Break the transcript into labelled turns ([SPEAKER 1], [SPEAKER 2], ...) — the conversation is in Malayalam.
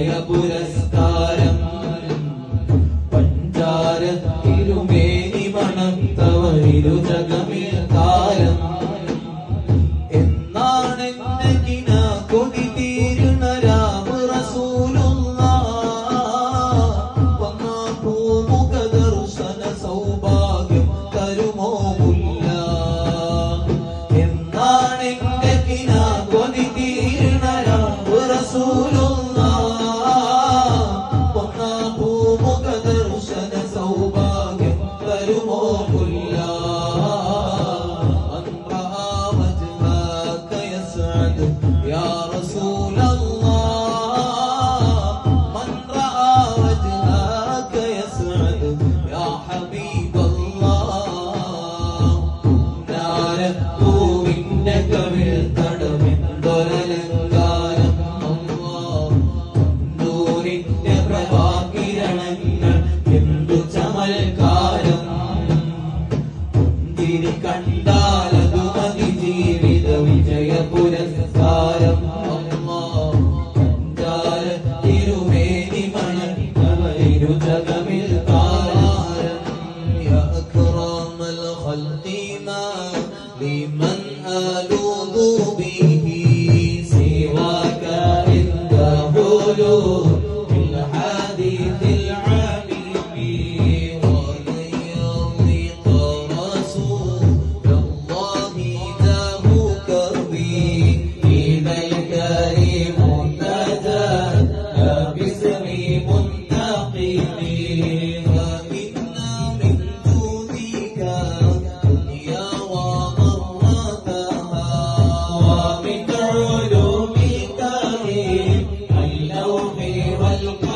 [SPEAKER 1] വിജയ പുരസ്കാരം പഞ്ചാര തിരുമേനി മണത്തവരിരു ജഗമിൽ കാലം എന്നാണ് കിന കൊതി തീരുണ രാമ റസൂലുള്ള വന്നാ പൂമുഖ ദർശന സൗഭാഗ്യം തരുമോ മുല്ല എന്നാണ് കിന കൊതി തീരുണ രാമ റസൂലുള്ള വന്നാ പൂമുഖ ദർശന സൗഭാഗ്യം തരുമോ മുല്ല يا رسول الله من رأى وجهك يسعد يا حبيب الله نارك منك بالقدم ضلالنകാരം الله നൂറിന്റെ പ്രഭാകിരണങ്ങൾ എന്തു ചമൽക്കാരം തിരി കണ്ടാലതു മതി ജീവിത വിജയ പുരസ്കാരം പഞ്ചാര തിരുമേനി മണത്തവരിരു ജഗമിൽ കാലം യാ അക്റമൽ ഖൽഖി മാ ലിമൻ അലൂദു ബിഹി സിവാക ഇൻദ ബുലൂഗിൽ ഹദീസിൽ അമീമി welcome.